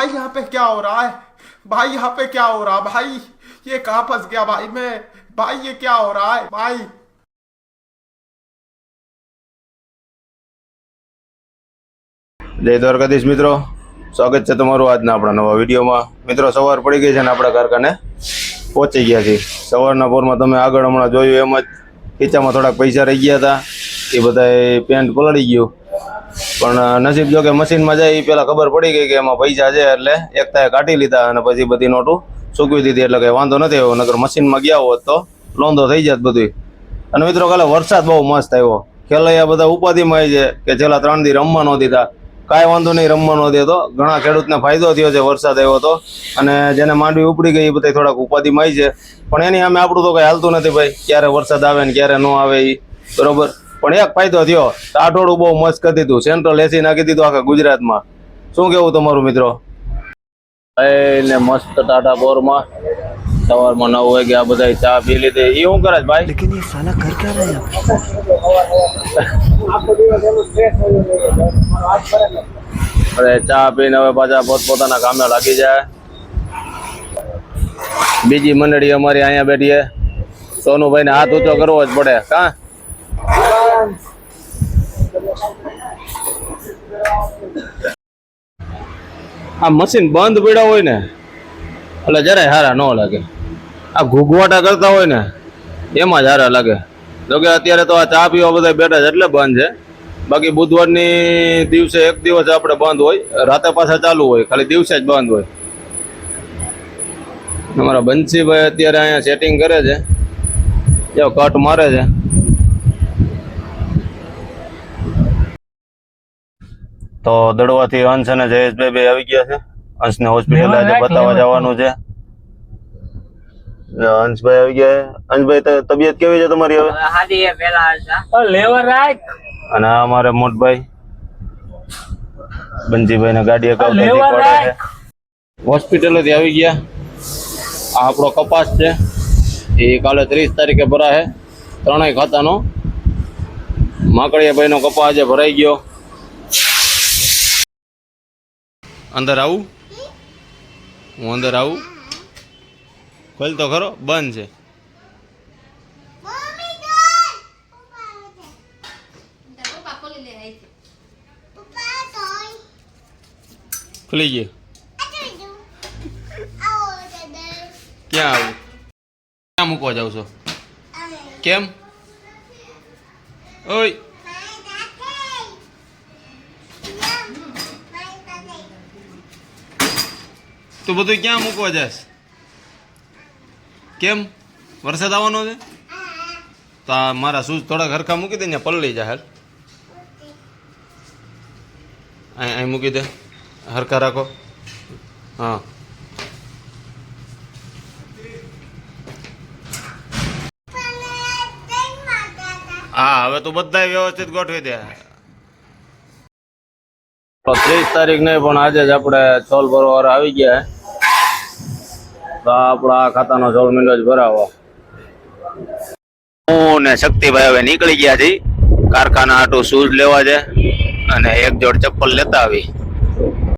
भाई यहाँ पे क्या हो रहा है भाई? यहाँ पे क्या हो रहा है भाई? ये कहाँ फंस गया भाई मैं? भाई ये क्या हो रहा है भाई? જય દ્વારકાધીશ મિત્રો, સ્વાગત છે તમારું આજના આપણા નવા વિડીયોમાં। મિત્રો સવાર પડી ગઈ છે ને આપણે કારખાને પહોંચી ગયા છીએ। સવારના પોરમાં તમે આગળ હમણાં જોયું એમ જ ખીચામાં થોડાક પૈસા રહી ગયા હતા, એ બધા પેન્ટ પલળી ગયું, પણ નસીબ જો કે મશીનમાં જાય એ પહેલાં ખબર પડી ગઈ કે એમાં પૈસા છે, એટલે એકતાએ કાઢી લીધા અને પછી બધી નોટું સૂકવી દીધી, એટલે કંઈ વાંધો નથી આવ્યો। નગર મશીનમાં ગયા હોત તો લોંધો થઈ જાત બધું। અને મિત્રો કાલે વરસાદ બહુ મસ્ત આવ્યો, ખેલૈયા બધા ઉપાધિમાં છે કે છેલ્લા 3 દી રમવા ન દીધા। કાંઈ વાંધો નહીં, રમવા ન દેતો, ઘણા ખેડૂતને ફાયદો થયો છે, વરસાદ આવ્યો તો, અને જેને માંડવી ઉપડી ગઈ એ બધા થોડાક ઉપાધિમાં છે, પણ એની સામે આપણું તો કંઈ હાલતું નથી ભાઈ, ક્યારે વરસાદ આવે ને ક્યારે ન આવે એ બરોબર। પણ એક ફાયદો થયો, ટાટોળું બહુ મસ્ત કરી દીધું, સેન્ટ્રલ એસી નાખી દીધું આખા ગુજરાતમાં। શું કેવું તમારું મિત્રો? ને મસ્ત ટાટા પોરમાં સવારમાં 9 વાગે આ બધા ચા પી લીધી। એ શું કરે ભાઈ? लेकिन ये साला कर क्या रहा है અરે ચા પીને હવે પાછા પોતપોતાના કામે લાગી જાય। બીજી મંડળી અમારી અહીંયા બેઠી છે, સોનુભાઈ ને હાથ ઊંચો કરવો જ પડે કા? આ મશીન બંધ પડ્યા હોય ને એટલે જરાય હારા ન લાગે, આ ઘૂઘવાટા કરતા હોય ને એમાં જ હારા લાગે। જોકે અત્યારે તો આ ચા પીવા બધા બેઠા છે એટલે બંધ છે, બાકી બુધવારની દિવસે એક દિવસ આપણે બંધ હોય, રાતે પાછા ચાલુ હોય, ખાલી દિવસે જ બંધ હોય। અમારા બંસીભાઈ અત્યારે અહીંયા સેટિંગ કરે છે, જો કટ મારે છે। તો દડવાથી અંશ અને જયેશભાઈ બે આવી ગયા છે, અંશને હોસ્પિટલ આજે બતાવવા જવાનું છે। અંશભાઈ આવી ગયા। અંશભાઈ તબિયત કેવી છે તમારી હવે? અને આ અમારે મોટભાઈ બંજીભાઈ ને ગાડી અગાઉ હોસ્પિટલેથી આવી ગયા। આ આપણો કપાસ છે, એ કાલે 30 તારીખે ભરાય, ત્રણેય ખાતાનો। માકડિયાભાઈ નો કપાસ આજે ભરાઈ ગયો। અંદર આવું? હું અંદર આવું? ખોલ તો ખરો, બંધ છે। ખુલી ગયું? ક્યાં આવું? ક્યાં મૂકવા જાવ છો? કેમ? ઓય તું બધું ક્યાં મૂકવા જાસ? કેમ? વરસાદ આવવાનો છે તો મારા શૂઝ થોડા હરખા મૂકી દે ને, પલળી જાય। હાલ અહીં મૂકી દે, હરખા રાખો। હા હા, હવે તું બધા વ્યવસ્થિત ગોઠવી દે। 30 તારીખ નહીં પણ આજે જ આપણે ચોલ ભરવા આવી ગયા, તો આપણા ખાતાનો 16 મિનિટ જ ભરાવો। હું ને શક્તિભાઈ હવે નીકળી ગયા છીએ કારખાના હાટું શૂઝ લેવા છે અને એક જોડ ચપ્પલ લેતા આવી।